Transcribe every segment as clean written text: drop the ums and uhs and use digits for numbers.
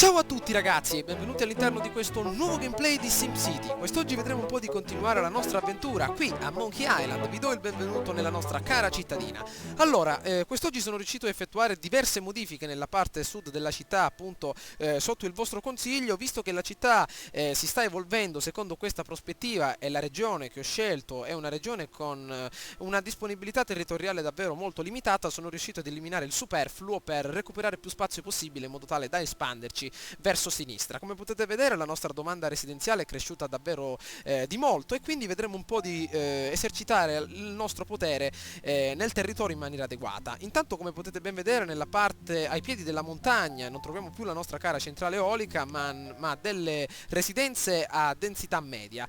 Ciao a tutti ragazzi e benvenuti all'interno di questo nuovo gameplay di SimCity. Quest'oggi vedremo un po' di continuare la nostra avventura qui a Monkey Island. Vi do il benvenuto nella nostra cara cittadina. Allora, quest'oggi sono riuscito a effettuare diverse modifiche nella parte sud della città, appunto sotto il vostro consiglio, visto che la città si sta evolvendo secondo questa prospettiva e la regione che ho scelto è una regione con una disponibilità territoriale davvero molto limitata. Sono riuscito ad eliminare il superfluo per recuperare più spazio possibile in modo tale da espanderci verso sinistra. Come potete vedere la nostra domanda residenziale è cresciuta davvero di molto e quindi vedremo un po' di esercitare il nostro potere nel territorio in maniera adeguata. Intanto, come potete ben vedere, nella parte ai piedi della montagna non troviamo più la nostra cara centrale eolica ma delle residenze a densità media,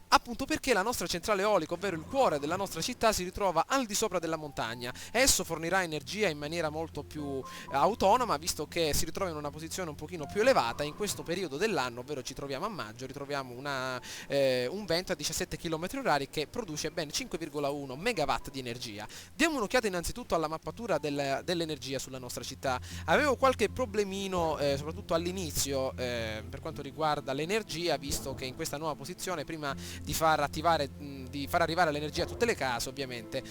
appunto perché la nostra centrale eolica, ovvero il cuore della nostra città, si ritrova al di sopra della montagna. Esso fornirà energia in maniera molto più autonoma, visto che si ritrova in una posizione un pochino più elevata in questo periodo dell'anno, ovvero ci troviamo a maggio. Ritroviamo un vento a 17 km/h che produce ben 5,1 megawatt di energia. Diamo un'occhiata innanzitutto alla mappatura dell'energia sulla nostra città. Avevo qualche problemino soprattutto all'inizio per quanto riguarda l'energia, visto che in questa nuova posizione, prima di far arrivare l'energia a tutte le case, ovviamente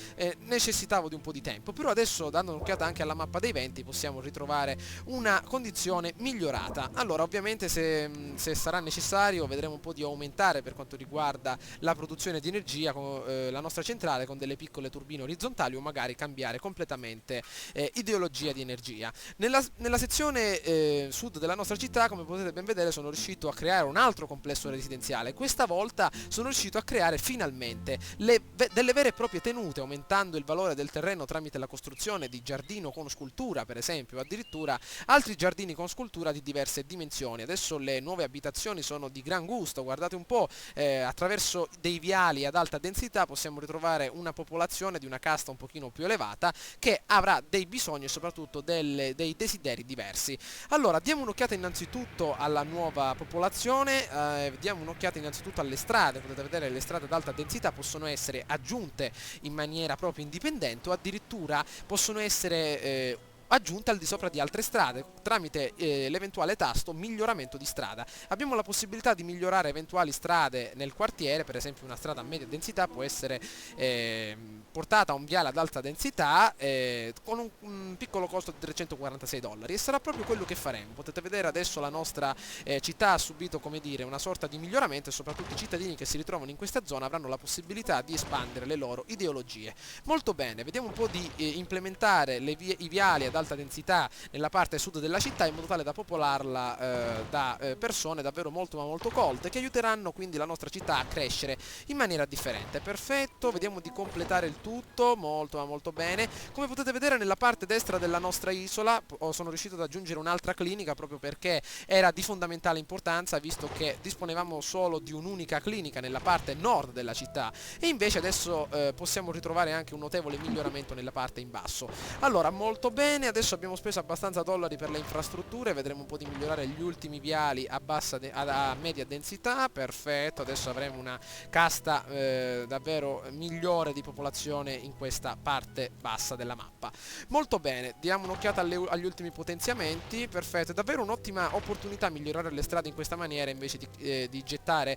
necessitavo di un po' di tempo, però adesso, dando un'occhiata anche alla mappa dei venti, possiamo ritrovare una condizione migliorata. Allora, ovviamente se sarà necessario vedremo un po' di aumentare per quanto riguarda la produzione di energia con la nostra centrale, con delle piccole turbine orizzontali, o magari cambiare completamente ideologia di energia. Nella sezione sud della nostra città, come potete ben vedere, sono riuscito a creare un altro complesso residenziale. Questa volta sono riuscito a creare finalmente delle vere e proprie tenute, aumentando il valore del terreno tramite la costruzione di giardino con scultura, per esempio, o addirittura altri giardini con scultura di diverse dimensioni. Adesso le nuove abitazioni sono di gran gusto, guardate un po', attraverso dei viali ad alta densità possiamo ritrovare una popolazione di una casta un pochino più elevata che avrà dei bisogni e soprattutto dei desideri diversi. Allora, diamo un'occhiata innanzitutto alla nuova popolazione, diamo un'occhiata innanzitutto alle strade. Potete vedere le strade ad alta densità possono essere aggiunte in maniera proprio indipendente, o addirittura possono essere aggiunte al di sopra di altre strade tramite l'eventuale tasto miglioramento di strada. Abbiamo la possibilità di migliorare eventuali strade nel quartiere. Per esempio, una strada a media densità può essere portata a un viale ad alta densità con un piccolo costo di $346, e sarà proprio quello che faremo. Potete vedere adesso la nostra città ha subito, come dire, una sorta di miglioramento, e soprattutto i cittadini che si ritrovano in questa zona avranno la possibilità di espandere le loro ideologie. Molto bene, vediamo un po' di implementare i viali ad alta densità nella parte sud della città, in modo tale da popolarla da persone davvero molto ma molto colte, che aiuteranno quindi la nostra città a crescere in maniera differente. Perfetto, vediamo di completare il tutto, molto ma molto bene. Come potete vedere, nella parte destra della nostra isola sono riuscito ad aggiungere un'altra clinica, proprio perché era di fondamentale importanza, visto che disponevamo solo di un'unica clinica nella parte nord della città, e invece adesso possiamo ritrovare anche un notevole miglioramento nella parte in basso. Allora, molto bene, adesso abbiamo speso abbastanza dollari per le infrastrutture, vedremo un po' di migliorare gli ultimi viali a media densità. Perfetto, adesso avremo una casta davvero migliore di popolazione in questa parte bassa della mappa. Molto bene, diamo un'occhiata agli ultimi potenziamenti. Perfetto, è davvero un'ottima opportunità migliorare le strade in questa maniera, invece di gettare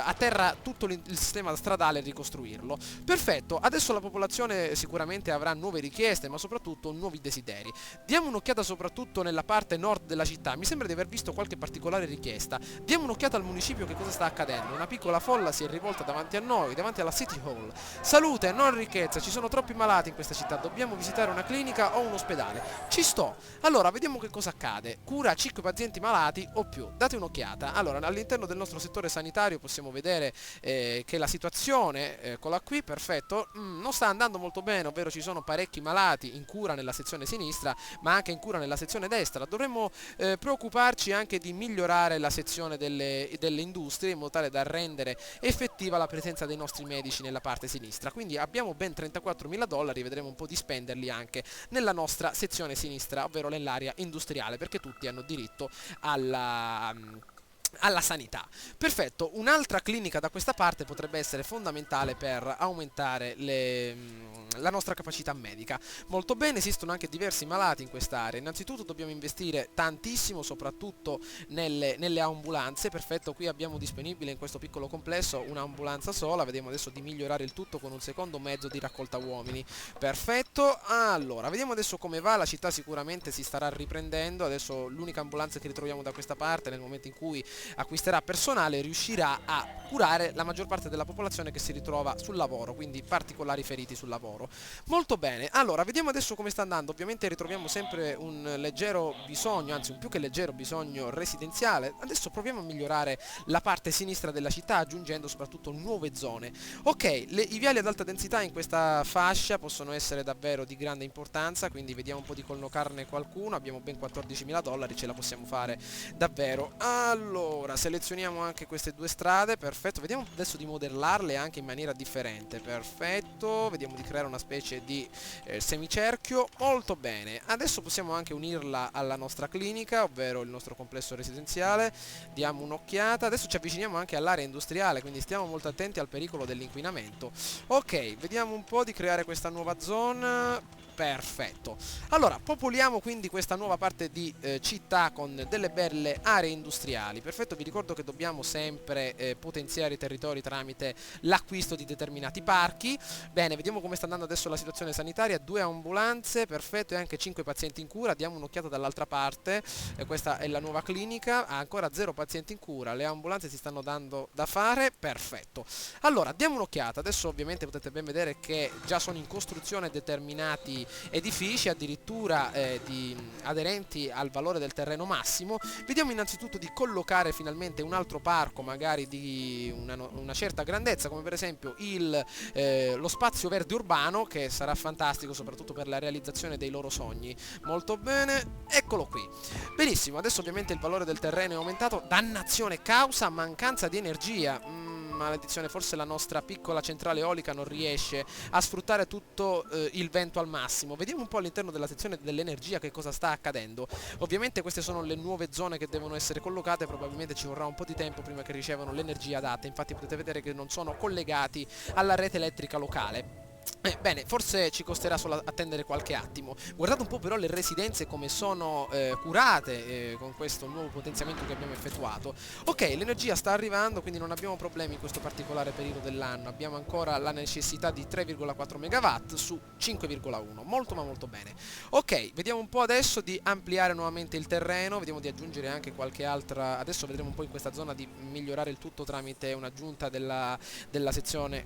a terra tutto il sistema stradale e ricostruirlo. Perfetto, adesso la popolazione sicuramente avrà nuove richieste, ma soprattutto nuovi desideri. Diamo un'occhiata soprattutto nella parte nord della città. Mi sembra di aver visto qualche particolare richiesta. Diamo un'occhiata al municipio, che cosa sta accadendo. Una piccola folla si è rivolta davanti a noi, davanti alla City Hall. Salute, non ricchezza, ci sono troppi malati in questa città, dobbiamo visitare una clinica o un ospedale. Ci sto. Allora, vediamo che cosa accade. Cura 5 pazienti malati o più. Date un'occhiata. Allora, all'interno del nostro settore sanitario possiamo vedere che la situazione, eccola qui, perfetto, non sta andando molto bene, ovvero ci sono parecchi malati in cura nella sezione sinistra, ma anche in cura nella sezione destra. Dovremmo preoccuparci anche di migliorare la sezione delle industrie, in modo tale da rendere effettiva la presenza dei nostri medici nella parte sinistra. Quindi abbiamo ben $34.000, vedremo un po' di spenderli anche nella nostra sezione sinistra, ovvero nell'area industriale, perché tutti hanno diritto alla sanità. Perfetto, un'altra clinica da questa parte potrebbe essere fondamentale per aumentare la nostra capacità medica. Molto bene, esistono anche diversi malati in quest'area. Innanzitutto dobbiamo investire tantissimo, soprattutto nelle ambulanze. Perfetto, qui abbiamo disponibile in questo piccolo complesso un'ambulanza sola. Vediamo adesso di migliorare il tutto con un secondo mezzo di raccolta uomini. Perfetto, allora, vediamo adesso come va. La città sicuramente si starà riprendendo. Adesso l'unica ambulanza che ritroviamo da questa parte, nel momento in cui acquisterà personale, riuscirà a curare la maggior parte della popolazione che si ritrova sul lavoro, quindi particolari feriti sul lavoro. Molto bene, allora vediamo adesso come sta andando. Ovviamente ritroviamo sempre un leggero bisogno, anzi un più che leggero bisogno residenziale. Adesso proviamo a migliorare la parte sinistra della città, aggiungendo soprattutto nuove zone. Ok, i viali ad alta densità in questa fascia possono essere davvero di grande importanza, quindi vediamo un po' di collocarne qualcuno. Abbiamo ben $14.000, ce la possiamo fare davvero. Allora, selezioniamo anche queste due strade, perfetto. Vediamo adesso di modellarle anche in maniera differente, perfetto. Vediamo di creare una specie di semicerchio, molto bene. Adesso possiamo anche unirla alla nostra clinica, ovvero il nostro complesso residenziale. Diamo un'occhiata. Adesso ci avviciniamo anche all'area industriale, quindi stiamo molto attenti al pericolo dell'inquinamento. Ok, vediamo un po' di creare questa nuova zona. Perfetto. Allora, popoliamo quindi questa nuova parte di città con delle belle aree industriali. Perfetto, vi ricordo che dobbiamo sempre potenziare i territori tramite l'acquisto di determinati parchi. Bene, vediamo come sta andando adesso la situazione sanitaria. 2 ambulanze, perfetto, e anche 5 pazienti in cura. Diamo un'occhiata dall'altra parte. Questa è la nuova clinica, ha ancora 0 pazienti in cura. Le ambulanze si stanno dando da fare, perfetto. Allora, diamo un'occhiata. Adesso ovviamente potete ben vedere che già sono in costruzione determinati edifici, addirittura aderenti al valore del terreno massimo. Vediamo innanzitutto di collocare finalmente un altro parco, magari di una certa grandezza, come per esempio lo spazio verde urbano, che sarà fantastico soprattutto per la realizzazione dei loro sogni. Molto bene, eccolo qui. Benissimo, adesso ovviamente il valore del terreno è aumentato. Dannazione, causa mancanza di energia. Maledizione, forse la nostra piccola centrale eolica non riesce a sfruttare tutto il vento al massimo. Vediamo un po' all'interno della sezione dell'energia che cosa sta accadendo. Ovviamente queste sono le nuove zone che devono essere collocate, probabilmente ci vorrà un po' di tempo prima che ricevano l'energia adatta. Infatti potete vedere che non sono collegati alla rete elettrica locale. Bene, forse ci costerà solo attendere qualche attimo. Guardate un po' però le residenze come sono curate con questo nuovo potenziamento che abbiamo effettuato. Ok, l'energia sta arrivando, quindi non abbiamo problemi in questo particolare periodo dell'anno. Abbiamo ancora la necessità di 3,4 MW su 5,1. Molto ma molto bene. Ok, vediamo un po' adesso di ampliare nuovamente il terreno. Vediamo di aggiungere anche qualche altra. Adesso vedremo un po' in questa zona di migliorare il tutto tramite un'aggiunta della sezione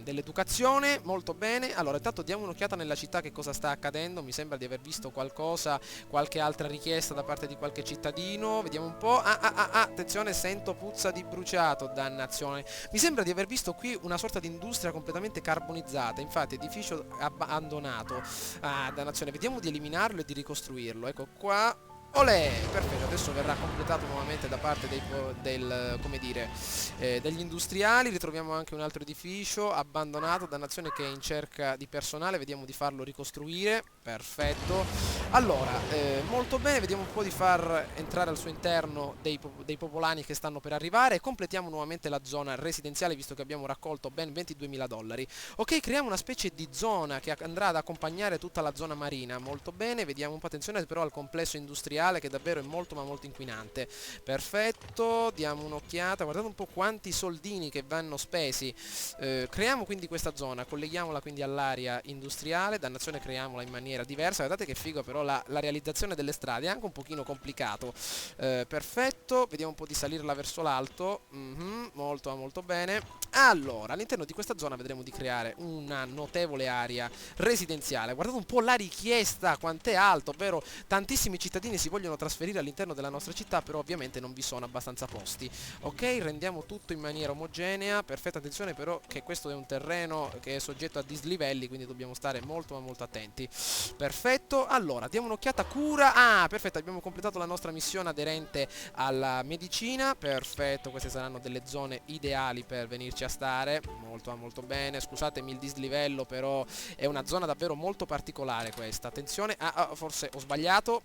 dell'educazione. Molto bene, allora intanto diamo un'occhiata nella città che cosa sta accadendo. Mi sembra di aver visto qualcosa, qualche altra richiesta da parte di qualche cittadino. Vediamo un po'. Attenzione, sento puzza di bruciato, dannazione. Mi sembra di aver visto qui una sorta di industria completamente carbonizzata. Infatti edificio abbandonato. Dannazione, vediamo di eliminarlo e di ricostruirlo. Ecco qua. Olè, perfetto, adesso verrà completato nuovamente da parte degli industriali. Ritroviamo anche un altro edificio abbandonato, dannazione, che è in cerca di personale. Vediamo di farlo ricostruire, perfetto. Allora, molto bene, vediamo un po' di far entrare al suo interno dei popolani che stanno per arrivare. E completiamo nuovamente la zona residenziale, visto che abbiamo raccolto ben $22.000. Ok, creiamo una specie di zona che andrà ad accompagnare tutta la zona marina. Molto bene, vediamo un po', attenzione però al complesso industriale, che davvero è molto ma molto inquinante. Perfetto, diamo un'occhiata, guardate un po' quanti soldini che vanno spesi. Creiamo quindi questa zona, colleghiamola quindi all'area industriale. Dannazione, creiamola in maniera diversa. Guardate che figo però la realizzazione delle strade, è anche un pochino complicato. Perfetto, vediamo un po' di salirla verso l'alto. Molto ma molto bene. Allora, all'interno di questa zona vedremo di creare una notevole area residenziale. Guardate un po' la richiesta, quant'è alto, ovvero tantissimi cittadini si vogliono trasferire all'interno della nostra città, però ovviamente non vi sono abbastanza posti. Ok, rendiamo tutto in maniera omogenea. Perfetta, attenzione però che questo è un terreno che è soggetto a dislivelli, quindi dobbiamo stare molto ma molto attenti. Perfetto, allora diamo un'occhiata. Cura. Perfetto, abbiamo completato la nostra missione aderente alla medicina. Perfetto, queste saranno delle zone ideali per venirci a stare, molto bene. Scusatemi il dislivello, però è una zona davvero molto particolare questa. Attenzione, forse ho sbagliato.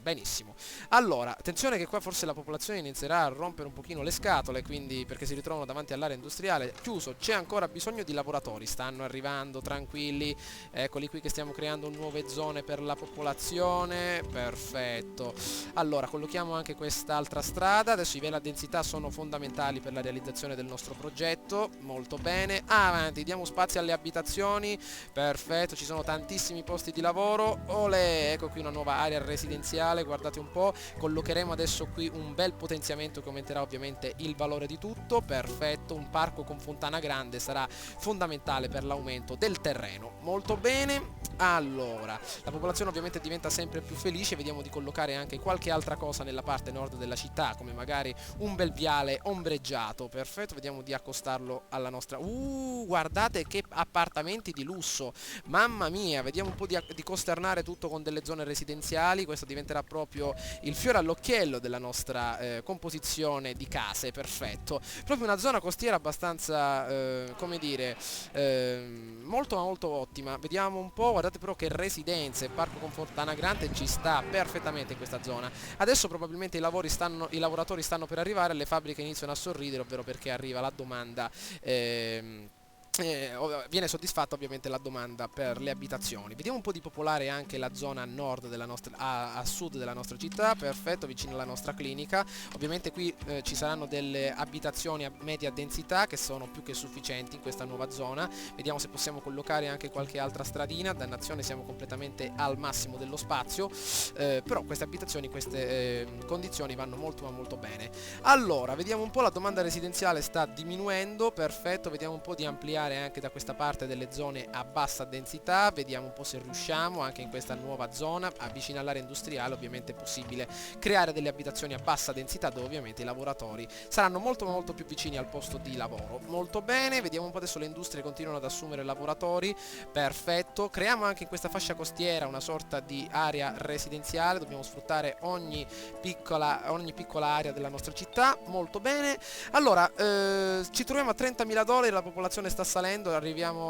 Benissimo. Allora, attenzione che qua forse la popolazione inizierà a rompere un pochino le scatole, quindi perché si ritrovano davanti all'area industriale. Chiuso, c'è ancora bisogno di lavoratori, stanno arrivando, tranquilli. Eccoli qui che stiamo creando nuove zone per la popolazione. Perfetto. Allora, collochiamo anche quest'altra strada. Adesso i vela densità sono fondamentali per la realizzazione del nostro progetto. Molto bene. Avanti, diamo spazio alle abitazioni. Perfetto, ci sono tantissimi posti di lavoro. Olè, ecco qui una nuova area residenziale, guardate un po'. Collocheremo adesso qui un bel potenziamento che aumenterà ovviamente il valore di tutto. Perfetto, un parco con fontana grande sarà fondamentale per l'aumento del terreno. Molto bene. Allora, la popolazione ovviamente diventa sempre più felice. Vediamo di collocare anche qualche altra cosa nella parte nord della città, come magari un bel viale ombreggiato. Perfetto, vediamo di accostarlo alla nostra... guardate che appartamenti di lusso, mamma mia. Vediamo un po' di costernare tutto con delle zone residenziali. Questo diventerà proprio il fiore all'occhiello della nostra composizione di case. Perfetto, proprio una zona costiera abbastanza come dire, molto ottima. Vediamo un po', guardate però che residenze, parco con fontana grande ci sta perfettamente in questa zona. Adesso probabilmente i lavoratori stanno per arrivare, le fabbriche iniziano a sorridere, ovvero perché arriva la domanda, viene soddisfatta ovviamente la domanda per le abitazioni. Vediamo un po' di popolare anche la zona a nord della a sud della nostra città. Perfetto, vicino alla nostra clinica. Ovviamente qui ci saranno delle abitazioni a media densità che sono più che sufficienti in questa nuova zona. Vediamo se possiamo collocare anche qualche altra stradina. Dannazione, siamo completamente al massimo dello spazio, però queste abitazioni, queste condizioni vanno molto bene. Allora, vediamo un po', la domanda residenziale sta diminuendo. Perfetto, vediamo un po' di ampliare anche da questa parte delle zone a bassa densità. Vediamo un po' se riusciamo anche in questa nuova zona vicino all'area industriale. Ovviamente è possibile creare delle abitazioni a bassa densità dove ovviamente i lavoratori saranno molto più vicini al posto di lavoro. Molto bene, vediamo un po', adesso le industrie continuano ad assumere lavoratori. Perfetto, creiamo anche in questa fascia costiera una sorta di area residenziale. Dobbiamo sfruttare ogni piccola area della nostra città. Molto bene. Allora, ci troviamo a $30.000, la popolazione sta salendo,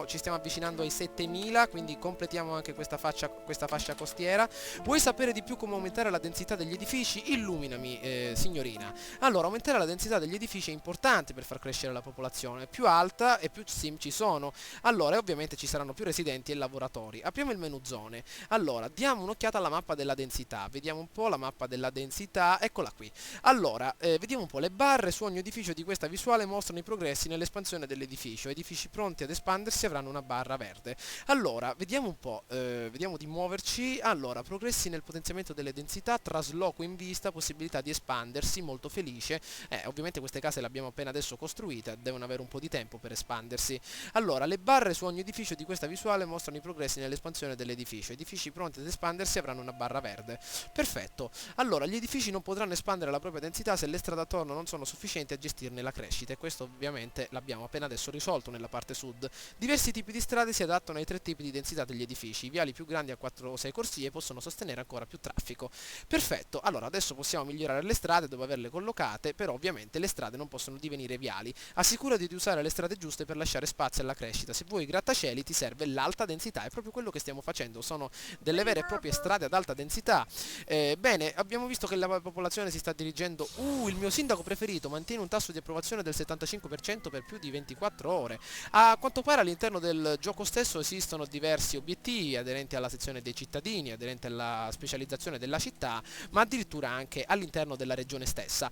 ci stiamo avvicinando ai 7.000, quindi completiamo anche questa fascia costiera. Vuoi sapere di più come aumentare la densità degli edifici? Illuminami, signorina. Allora, aumentare la densità degli edifici è importante per far crescere la popolazione. Più alta e più sim ci sono. Allora, ovviamente ci saranno più residenti e lavoratori. Apriamo il menu zone. Allora, diamo un'occhiata alla mappa della densità. Vediamo un po' la mappa della densità. Eccola qui. Allora, vediamo un po'. Le barre su ogni edificio di questa visuale mostrano i progressi nell'espansione dell'edificio. Edifici pronti ad espandersi avranno una barra verde. Allora, vediamo un po', vediamo di muoverci. Allora, progressi nel potenziamento delle densità, trasloco in vista, possibilità di espandersi, molto felice. Ovviamente queste case le abbiamo appena adesso costruite, devono avere un po' di tempo per espandersi. Allora, le barre su ogni edificio di questa visuale mostrano i progressi nell'espansione dell'edificio. Edifici pronti ad espandersi avranno una barra verde. Perfetto. Allora, gli edifici non potranno espandere la propria densità se le strade attorno non sono sufficienti a gestirne la crescita, e questo ovviamente l'abbiamo appena adesso risolto nella parte sud. Diversi tipi di strade si adattano ai tre tipi di densità degli edifici. I viali più grandi a 4 o 6 corsie possono sostenere ancora più traffico. Perfetto, allora adesso possiamo migliorare le strade dopo averle collocate, però ovviamente le strade non possono divenire viali. Assicurati di usare le strade giuste per lasciare spazio alla crescita. Se vuoi grattacieli ti serve l'alta densità, è proprio quello che stiamo facendo, sono delle vere e proprie strade ad alta densità. Bene, abbiamo visto che la popolazione si sta dirigendo. Il mio sindaco preferito mantiene un tasso di approvazione del 75% per più di 24 ore. A quanto pare all'interno del gioco stesso esistono diversi obiettivi aderenti alla sezione dei cittadini, aderenti alla specializzazione della città, ma addirittura anche all'interno della regione stessa.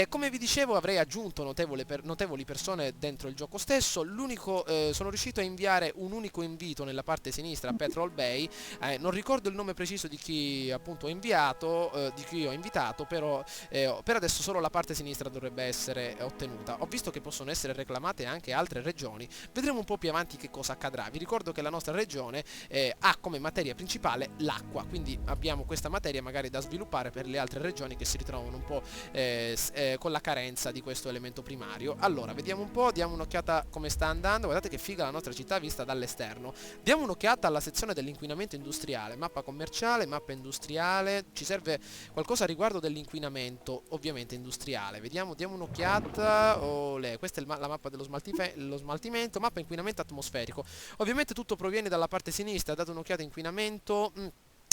Come vi dicevo, avrei aggiunto notevoli persone dentro il gioco stesso. Sono riuscito a inviare un unico invito nella parte sinistra a Petrol Bay. Non ricordo il nome preciso di chi appunto ho inviato, di chi ho invitato, però per adesso solo la parte sinistra dovrebbe essere ottenuta. Ho visto che possono essere reclamate anche altre regioni, vedremo un po' più avanti che cosa accadrà. Vi ricordo che la nostra regione ha come materia principale l'acqua, quindi abbiamo questa materia magari da sviluppare per le altre regioni che si ritrovano un po' con la carenza di questo elemento primario. Allora, vediamo un po', diamo un'occhiata come sta andando. Guardate che figa la nostra città vista dall'esterno. Diamo un'occhiata alla sezione dell'inquinamento industriale, mappa commerciale, mappa industriale. Ci serve qualcosa a riguardo dell'inquinamento ovviamente industriale. Vediamo, diamo un'occhiata. Olè, questa è la mappa dello smaltimento, mappa inquinamento atmosferico. Ovviamente tutto proviene dalla parte sinistra. Date un'occhiata inquinamento.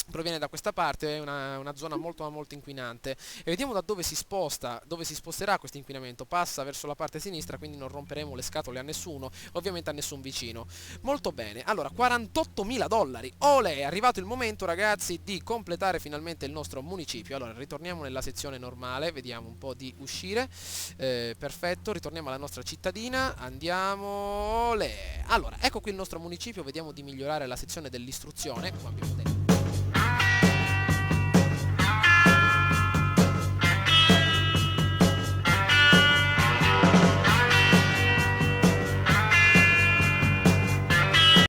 Proviene da questa parte, è una zona molto ma molto inquinante, e vediamo da dove si sposta, dove si sposterà questo inquinamento. Passa verso la parte sinistra, quindi non romperemo le scatole a nessuno, ovviamente a nessun vicino. Molto bene, allora 48.000 dollari, olè, è arrivato il momento ragazzi di completare finalmente il nostro municipio. Allora ritorniamo nella sezione normale, vediamo un po' di uscire, perfetto, ritorniamo alla nostra cittadina, andiamo, olè. Allora, ecco qui il nostro municipio, vediamo di migliorare la sezione dell'istruzione, come abbiamo detto.